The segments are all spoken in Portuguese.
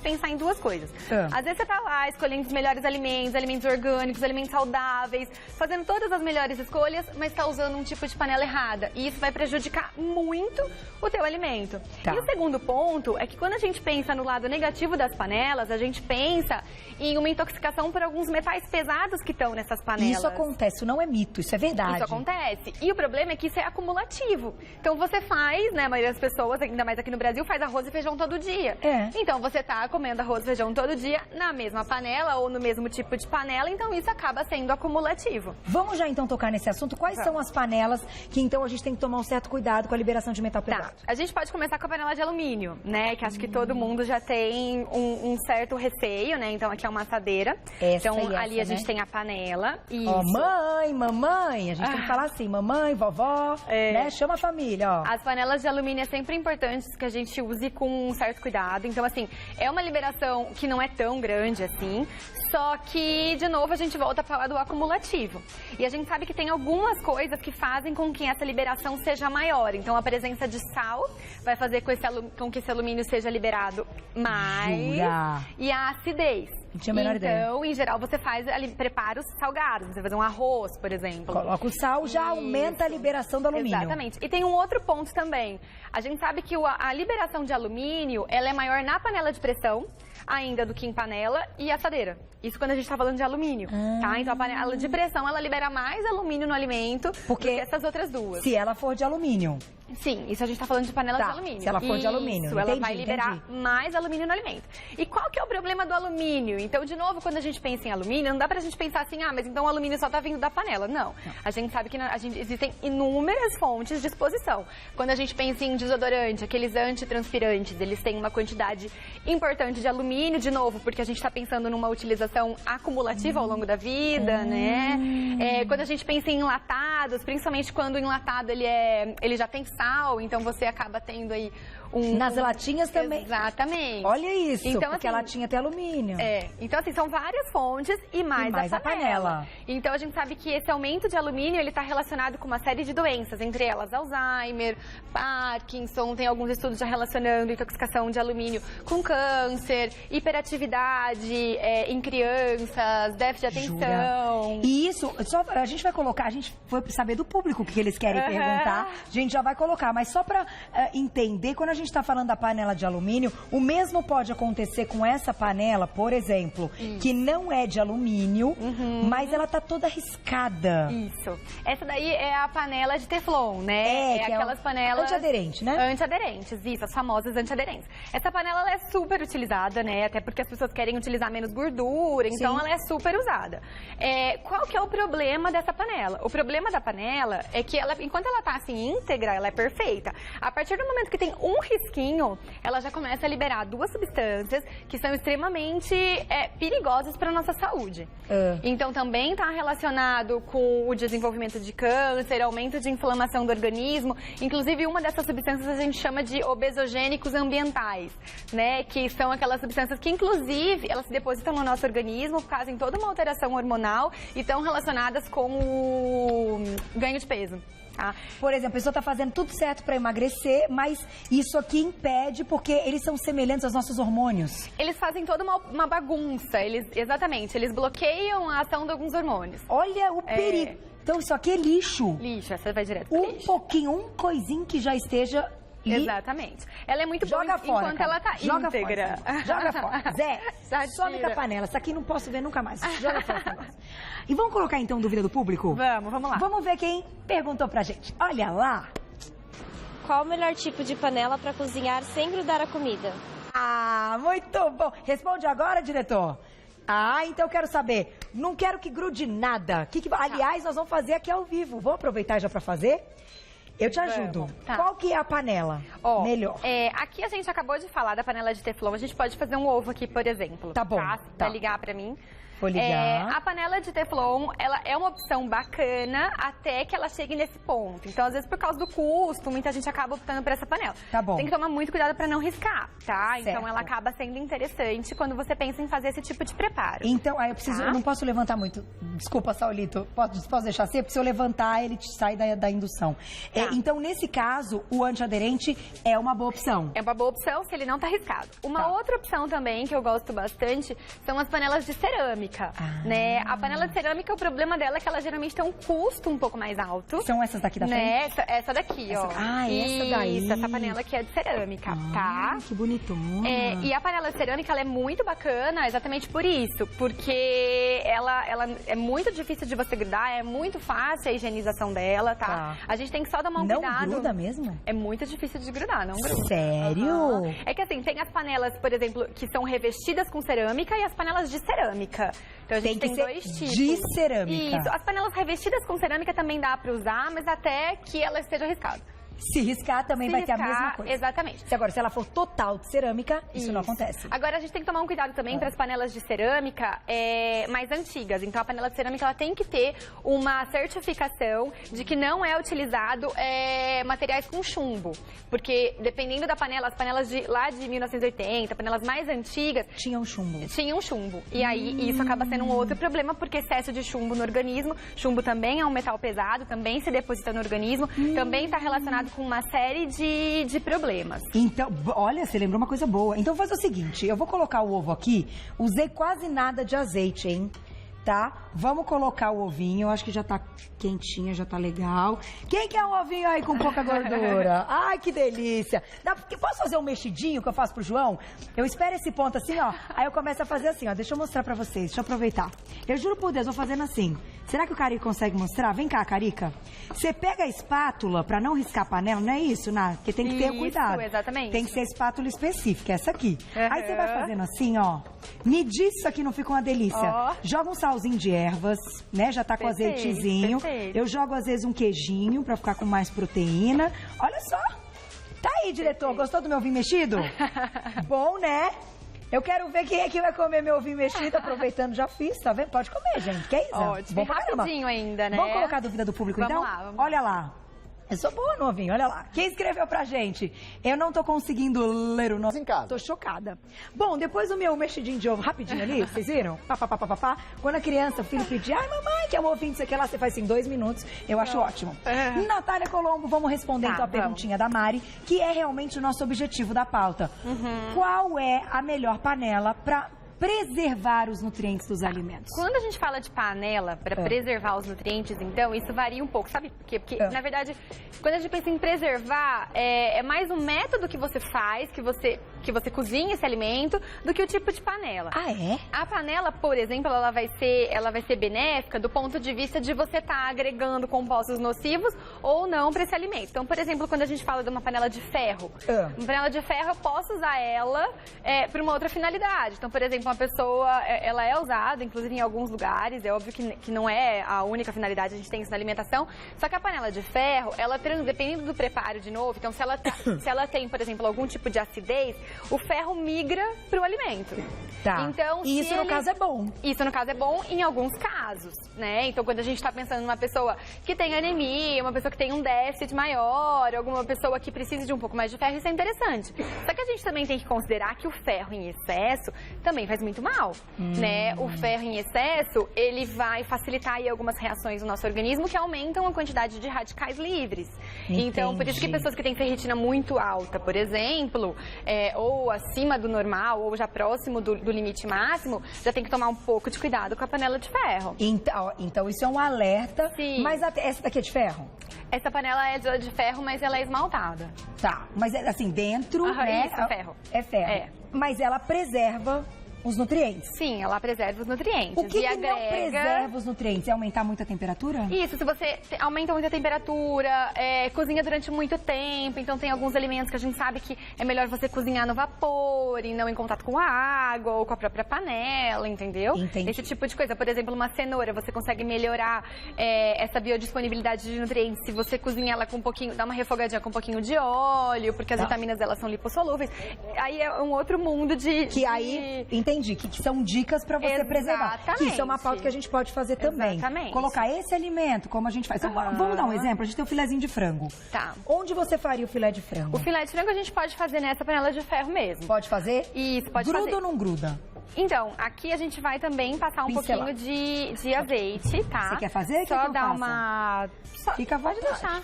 pensar em duas coisas. Às vezes você tá lá escolhendo os melhores alimentos, alimentos orgânicos, alimentos saudáveis, fazendo todas as melhores escolhas, mas tá usando um tipo de panela errada. E isso vai prejudicar muito o teu alimento. E o segundo ponto é que quando a gente pensa no lado negativo das panelas, a gente pensa em uma intoxicação por alguns metais pesados que estão nessas panelas. Isso acontece, isso não é mito, isso é verdade. Isso acontece. E o problema é que isso é acumulativo. Então você faz, né, a maioria das pessoas, ainda mais aqui no Brasil, faz arroz e feijão todo dia. Então você tá comendo arroz e feijão todo dia na mesma panela ou no mesmo tipo de panela, então isso acaba sendo acumulativo. Vamos já então tocar nesse assunto. Quais são as panelas que então a gente tem que tomar um certo cuidado com a liberação de metal pesado? A gente pode começar com a panela de alumínio, né, que acho que todo mundo já tem um certo receio, né, então aqui é uma assadeira. Então ali a gente tem a panela. Ó, mãe, mamãe, a gente tem que falar assim, mamãe, vovó, né, chama a família, ó. As panelas de alumínio é sempre importante que a gente use com um certo cuidado, então assim, é uma liberação que não é tão grande assim, só que, de novo, a gente volta a falar do acumulativo. E a gente sabe que tem algumas coisas que fazem com que essa liberação seja maior. Então, a presença de sal vai fazer com que esse alumínio seja liberado mais. E a acidez. Não tinha a menor ideia. Então, em geral, você faz ali preparos salgados. Você vai fazer um arroz, por exemplo. Coloca o sal, já aumenta a liberação do alumínio. Exatamente. E tem um outro ponto também. A gente sabe que a liberação de alumínio, ela é maior na panela de pressão ainda do que em panela e assadeira. Isso quando a gente está falando de alumínio, tá? Então a panela de pressão, ela libera mais alumínio no alimento do que essas outras duas. Se ela for de alumínio. Sim, isso a gente está falando de panela de alumínio. Se ela for de alumínio. Isso, ela vai liberar mais alumínio no alimento. E qual que é o problema do alumínio? Então, de novo, quando a gente pensa em alumínio, não dá pra gente pensar assim, mas então o alumínio só tá vindo da panela. Não. A gente sabe que existem inúmeras fontes de exposição. Quando a gente pensa em desodorante, aqueles antitranspirantes, eles têm uma quantidade importante de alumínio, de novo, porque a gente está pensando numa utilização acumulativa ao longo da vida, né? Quando a gente pensa em enlatados, principalmente quando o enlatado ele já tem sal, então você acaba tendo aí nas latinhas também. Exatamente. Olha isso, então, porque assim, a latinha tem alumínio. Então assim, são várias fontes e mais a panela. Então a gente sabe que esse aumento de alumínio, ele está relacionado com uma série de doenças, entre elas Alzheimer, Parkinson, tem alguns estudos já relacionando intoxicação de alumínio com câncer, hiperatividade em crianças, déficit de atenção. E isso, a gente vai colocar, a gente foi saber do público o que eles querem perguntar, a gente já vai colocar, mas só para entender, quando a gente está falando da panela de alumínio, o mesmo pode acontecer com essa panela, por exemplo, que não é de alumínio, mas ela tá toda riscada. Isso. Essa daí é a panela de Teflon, né? É aquelas panelas... Antiaderente, né? Antiaderentes, isso, as famosas antiaderentes. Essa panela, ela é super utilizada, né? Até porque as pessoas querem utilizar menos gordura, então ela é super usada. Qual que é o problema dessa panela? O problema da panela é que ela, enquanto ela tá assim íntegra, ela é perfeita. A partir do momento que tem um risquinho, ela já começa a liberar duas substâncias que são extremamente perigosas para a nossa saúde. Então também está relacionado com o desenvolvimento de câncer, aumento de inflamação do organismo. Inclusive, uma dessas substâncias a gente chama de obesogênicos ambientais, né? Que são aquelas substâncias que, inclusive, elas se depositam no nosso organismo, fazem toda uma alteração hormonal e estão relacionadas com o ganho de peso. Por exemplo, a pessoa está fazendo tudo certo para emagrecer, mas isso aqui impede porque eles são semelhantes aos nossos hormônios. Eles fazem toda uma bagunça, exatamente, eles bloqueiam a ação de alguns hormônios. Olha o perigo. Então isso aqui é lixo. Lixo, essa vai direto pro lixo. Um coisinho que já esteja... Exatamente. Ela é muito boa enquanto ela tá íntegra. Joga fora. Zé, some com a panela. Essa aqui não posso ver nunca mais. Joga fora esse negócio. E vamos colocar então dúvida do público? Vamos lá. Vamos ver quem perguntou pra gente. Olha lá. Qual o melhor tipo de panela para cozinhar sem grudar a comida? Muito bom. Responde agora, diretor. Então eu quero saber. Não quero que grude nada. Aliás, nós vamos fazer aqui ao vivo. Vamos aproveitar já pra fazer? Eu te ajudo. Qual que é a panela melhor? Aqui a gente acabou de falar da panela de Teflon. A gente pode fazer um ovo aqui, por exemplo. Tá bom. Vai ligar pra mim. Vou ligar. A panela de Teflon, ela é uma opção bacana até que ela chegue nesse ponto. Então, às vezes, por causa do custo, muita gente acaba optando por essa panela. Tá bom. Tem que tomar muito cuidado para não riscar, tá? Certo. Então, ela acaba sendo interessante quando você pensa em fazer esse tipo de preparo. Então, aí eu preciso, eu não posso levantar muito. Desculpa, Saulito, posso deixar assim? Porque se eu levantar, ele te sai da indução. Então, nesse caso, o antiaderente é uma boa opção. É uma boa opção se ele não tá riscado. Uma outra opção também que eu gosto bastante são as panelas de cerâmica, né? A panela de cerâmica, o problema dela é que ela geralmente tem um custo um pouco mais alto. São essas daqui da frente? Essa daqui, ó. Essa daí. Isso, essa panela aqui é de cerâmica, tá? Que bonitona. E a panela de cerâmica, ela é muito bacana exatamente por isso, porque ela é muito difícil de você grudar, é muito fácil a higienização dela, tá? A gente tem que só dar um cuidado. Não gruda mesmo? É muito difícil de grudar, não gruda. Sério? É que assim, tem as panelas, por exemplo, que são revestidas com cerâmica e as panelas de cerâmica. Então a gente tem dois tipos. De cerâmica. Isso. As panelas revestidas com cerâmica também dá pra usar, mas até que ela esteja riscada. Se riscar também vai ter a mesma coisa. Exatamente. Agora, se ela for total de cerâmica, isso não acontece. Agora, a gente tem que tomar um cuidado também para as panelas de cerâmica mais antigas. Então, a panela de cerâmica ela tem que ter uma certificação de que não é utilizado materiais com chumbo. Porque, dependendo da panela, as panelas lá de 1980, panelas mais antigas... Tinham chumbo. Tinham chumbo. E aí, isso acaba sendo um outro problema, porque excesso de chumbo no organismo. Chumbo também é um metal pesado, também se deposita no organismo, também está relacionado com uma série de problemas. Então, olha, você lembrou uma coisa boa. Então, faz o seguinte, eu vou colocar o ovo aqui, usei quase nada de azeite, hein? Tá? Vamos colocar o ovinho, eu acho que já tá quentinha, já tá legal. Quem quer um ovinho aí com pouca gordura? Ai, que delícia! Posso fazer um mexidinho que eu faço pro João? Eu espero esse ponto assim, ó. Aí eu começo a fazer assim, ó. Deixa eu mostrar pra vocês, deixa eu aproveitar. Eu juro por Deus, vou fazendo assim. Será que o Carica consegue mostrar? Vem cá, Carica. Você pega a espátula pra não riscar a panela, não é isso, Ná? Porque tem que ter cuidado. Exatamente. Tem que ser a espátula específica, essa aqui. Aí você vai fazendo assim, ó. Me diz isso aqui não fica uma delícia. Joga um salzinho de ervas, né? Já tá com azeitezinho. Eu jogo às vezes um queijinho pra ficar com mais proteína. Olha só. Tá aí, diretor. Gostou do meu ovinho mexido? Bom, né? Eu quero ver quem é que vai comer meu ovinho mexido, aproveitando, já fiz, tá vendo? Pode comer, gente. Que é isso? Ótimo. Bom, rapidinho ainda, né? Vamos colocar a dúvida do público, então? Vamos lá. Olha lá. Eu sou boa no ovinho, olha lá. Quem escreveu pra gente? Eu não tô conseguindo ler o nome. Em casa. Tô chocada. Bom, depois do meu mexidinho de ovo, rapidinho ali, vocês viram? Pá. Quando a criança, o filho pedir, ai mamãe, que é um ovinho, isso aqui lá, você faz em 2 minutos. Eu acho ótimo. Natália Colombo, vamos responder então a perguntinha da Mari, que é realmente o nosso objetivo da pauta. Qual é a melhor panela pra preservar os nutrientes dos alimentos? Quando a gente fala de panela para preservar os nutrientes, então, isso varia um pouco, sabe por quê? Porque, na verdade, quando a gente pensa em preservar, é mais o método que você faz, que você cozinha esse alimento, do que o tipo de panela. Ah, é? A panela, por exemplo, ela vai ser benéfica do ponto de vista de você estar agregando compostos nocivos ou não para esse alimento. Então, por exemplo, quando a gente fala de uma panela de ferro, uma panela de ferro eu posso usar ela para uma outra finalidade. Então, por exemplo, uma pessoa, ela é usada, inclusive em alguns lugares, é óbvio que não é a única finalidade, a gente tem isso na alimentação, só que a panela de ferro, ela, dependendo do preparo de novo, então se ela tem, por exemplo, algum tipo de acidez, o ferro migra para o alimento. Tá. Então, e isso no caso é bom. Isso no caso é bom em alguns casos, né? Então, quando a gente está pensando numa pessoa que tem anemia, uma pessoa que tem um déficit maior, alguma pessoa que precisa de um pouco mais de ferro, isso é interessante. Só que a gente também tem que considerar que o ferro em excesso também faz muito mal, né? O ferro em excesso, ele vai facilitar aí algumas reações no nosso organismo que aumentam a quantidade de radicais livres. Entendi. Então, por isso que pessoas que têm ferritina muito alta, por exemplo, ou acima do normal, ou já próximo do limite máximo, já tem que tomar um pouco de cuidado com a panela de ferro. Então isso é um alerta. Sim. Mas essa daqui é de ferro? Essa panela é de ferro, mas ela é esmaltada. Tá, mas assim, dentro, né? Isso, é ferro. É ferro. É. Mas ela preserva os nutrientes. Sim, ela preserva os nutrientes. O que não preserva os nutrientes? É aumentar muito a temperatura? Isso, se você aumenta muito a temperatura, cozinha durante muito tempo, então tem alguns alimentos que a gente sabe que é melhor você cozinhar no vapor e não em contato com a água ou com a própria panela, entendeu? Entendi. Esse tipo de coisa. Por exemplo, uma cenoura, você consegue melhorar essa biodisponibilidade de nutrientes se você cozinha ela com um pouquinho, dá uma refogadinha com um pouquinho de óleo, porque as vitaminas delas são lipossolúveis. Aí é um outro mundo de... Que aí, entendi. entendi, que são dicas para você preservar. Que isso é uma pauta que a gente pode fazer também. Exatamente. Colocar esse alimento, como a gente faz. Então, vamos dar um exemplo? A gente tem o filezinho de frango. Tá. Onde você faria o filé de frango? O filé de frango a gente pode fazer nessa panela de ferro mesmo. Pode fazer? Isso, pode fazer. Gruda ou não gruda? Então, aqui a gente vai também passar um pouquinho de azeite, tá? Você quer fazer? Só que dar faça? uma... Fica à vontade. Pode deixar.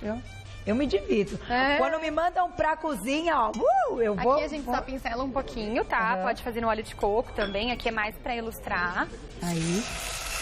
Eu me divido. Quando me mandam pra cozinha, ó, eu vou... Aqui a gente só pincela um pouquinho, tá? Pode fazer no óleo de coco também, aqui é mais pra ilustrar. Aí.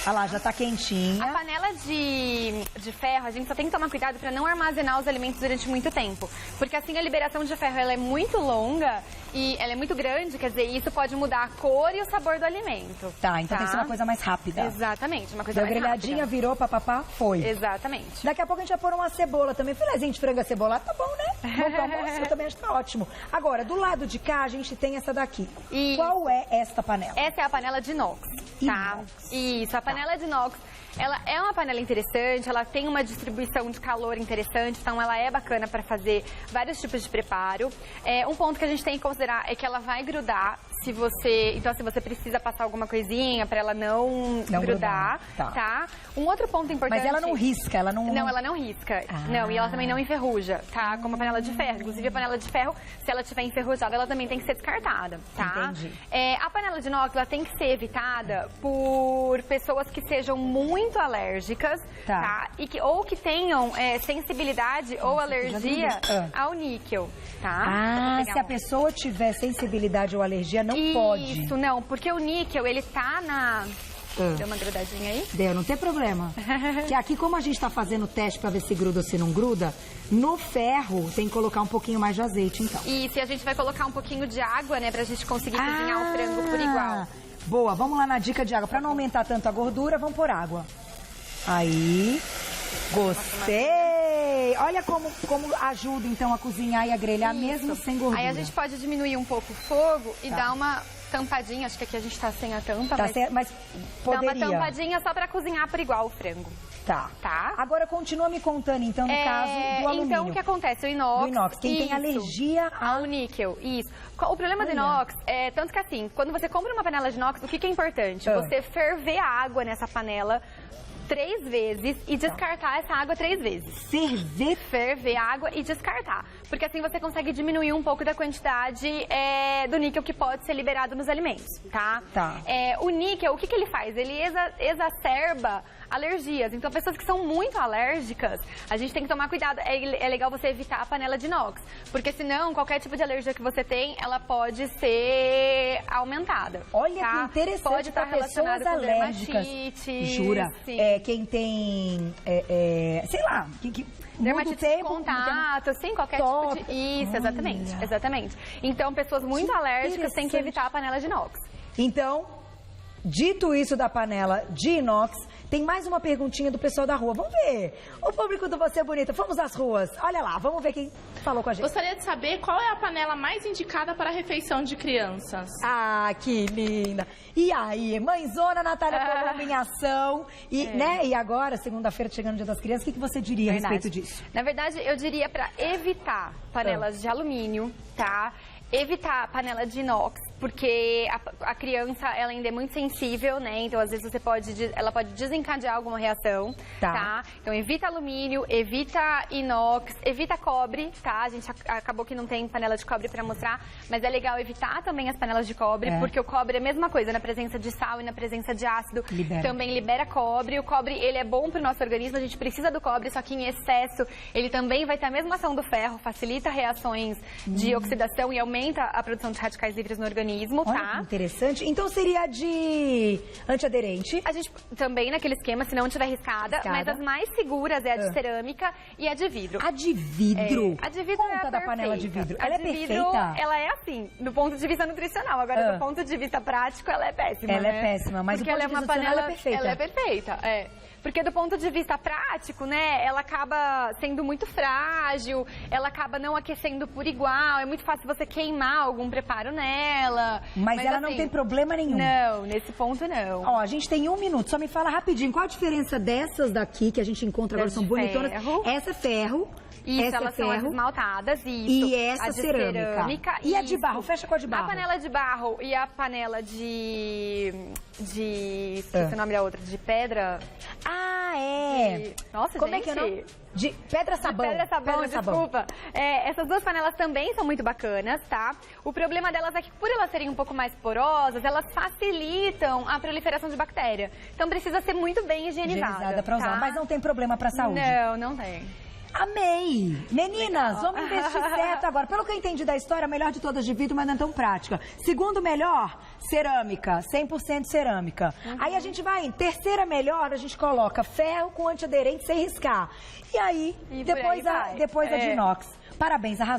Olha lá, já tá quentinha. A panela de ferro, a gente só tem que tomar cuidado para não armazenar os alimentos durante muito tempo. Porque assim a liberação de ferro ela é muito longa e ela é muito grande, quer dizer, isso pode mudar a cor e o sabor do alimento. Tá, então tem que ser uma coisa mais rápida. Exatamente, uma coisa Deu mais grelhadinha, rápida. virou, papapá, foi. Exatamente. Daqui a pouco a gente vai pôr uma cebola também. Filézinho de frango cebolado, tá bom, né? Bom pro almoço, eu também acho que tá ótimo. Agora, do lado de cá, a gente tem essa daqui. Isso. Qual é esta panela? Essa é a panela de inox, tá? Inox. Isso, a panela de inox, ela é uma panela interessante, ela tem uma distribuição de calor interessante, então ela é bacana para fazer vários tipos de preparo. Um ponto que a gente tem que considerar é que ela vai grudar se você... Então, se você precisa passar alguma coisinha para ela não grudar, tá? Um outro ponto importante... Mas ela não risca, ela não... Não, ela não risca. Não, e ela também não enferruja, tá? Como a panela de ferro. Inclusive, a panela de ferro, se ela estiver enferrujada, ela também tem que ser descartada, tá? Entendi. A panela de inox, ela tem que ser evitada por pessoas que sejam muito alérgicas, tá? E ou que tenham sensibilidade ou alergia ao níquel, tá? Se a pessoa tiver sensibilidade ou alergia, não pode. Isso, não, porque o níquel, ele tá na... Deu uma grudadinha aí? Deu, não tem problema. Que aqui, como a gente tá fazendo o teste pra ver se gruda ou se não gruda, no ferro tem que colocar um pouquinho mais de azeite, então. Isso, e a gente vai colocar um pouquinho de água, né, pra gente conseguir cozinhar o frango por igual. Boa, vamos lá na dica de água. Pra não aumentar tanto a gordura, vamos pôr água. Aí, gostei! Olha como ajuda, então, a cozinhar e a grelhar, mesmo sem gordura. Aí a gente pode diminuir um pouco o fogo e dar uma tampadinha. Acho que aqui a gente tá sem a tampa, mas poderia. Dá uma tampadinha só pra cozinhar por igual o frango. Tá. Tá? Agora continua me contando, então, no caso do alumínio. Então, o que acontece? O inox... Do inox. Quem tem alergia ao níquel. Isso. O problema do inox é tanto que assim, quando você compra uma panela de inox, o que é importante? Você ferver a água nessa panela 3 vezes e descartar essa água 3 vezes. Ferver a água e descartar. Porque assim você consegue diminuir um pouco da quantidade do níquel que pode ser liberado nos alimentos, tá? O níquel, o que ele faz? Ele exacerba alergias. Então, pessoas que são muito alérgicas, a gente tem que tomar cuidado. É legal você evitar a panela de inox, porque senão, qualquer tipo de alergia que você tem, ela pode ser aumentada. Olha que interessante, pode estar pessoas alérgicas. Jura? Sim. Quem tem, sei lá, dermatite de contato, sim, qualquer tipo de... Isso, exatamente. Então, pessoas muito alérgicas têm que evitar a panela de inox. Então, dito isso da panela de inox, tem mais uma perguntinha do pessoal da rua. Vamos ver. O público do Você é Bonita, fomos às ruas. Olha lá, vamos ver quem falou com a gente. Gostaria de saber qual é a panela mais indicada para a refeição de crianças. Ah, que linda. E aí, mãezona Natália Colombo em ação. E agora, segunda-feira, chegando o Dia das Crianças, o que você diria a respeito disso? Na verdade, eu diria para evitar panelas de alumínio, tá? Evitar a panela de inox, porque a criança ela ainda é muito sensível, né? Então, às vezes, ela pode desencadear alguma reação, tá? Então, evita alumínio, evita inox, evita cobre, tá? A gente acabou que não tem panela de cobre para mostrar, mas é legal evitar também as panelas de cobre, porque o cobre é a mesma coisa, na presença de sal e na presença de ácido, também libera cobre. O cobre, ele é bom para o nosso organismo, a gente precisa do cobre, só que em excesso, ele também vai ter a mesma ação do ferro, facilita reações de oxidação e aumenta a produção de radicais livres no organismo, Olha, tá? Que interessante. Então seria de antiaderente? A gente também naquele esquema, se não tiver riscada, mas as mais seguras é a de cerâmica e a de vidro. A de vidro? A de vidro Conta da panela de vidro. Ela é perfeita? Ela é assim, do ponto de vista nutricional. Agora, do ponto de vista prático, ela é péssima. Ela é péssima, mas porque do ponto de vista nutricional, ela é perfeita. Ela é perfeita, Porque do ponto de vista prático, né, ela acaba sendo muito frágil, ela acaba não aquecendo por igual, é muito fácil você queimar algum preparo nela. panela. Mas ela não tem problema nenhum. Não, nesse ponto não. Ó, a gente tem 1 minuto, só me fala rapidinho, qual a diferença dessas daqui que a gente encontra agora, são bonitonas? Essa é ferro. Isso, essa elas é são as ferro. esmaltadas, isso. E essa a de cerâmica. E a de isso. barro? Fecha com a de barro. A panela de barro e a panela de esqueci o nome da outra, de pedra. Ah, é. Nossa, como gente. É que é o nome? De pedra-sabão. Pedra-sabão, desculpa. Essas duas panelas também são muito bacanas, tá? O problema delas é que, por elas serem um pouco mais porosas, elas facilitam a proliferação de bactéria. Então precisa ser muito bem higienizada pra usar, tá? mas não tem problema pra saúde. Não tem. Amei! Meninas, vamos investir certo agora. Pelo que eu entendi da história, a melhor de todas de vidro, mas não é tão prática. Segundo melhor, cerâmica, 100% cerâmica. Aí a gente vai em terceira melhor, a gente coloca ferro com antiaderente sem riscar. E aí, depois a de inox. Parabéns, arrasou.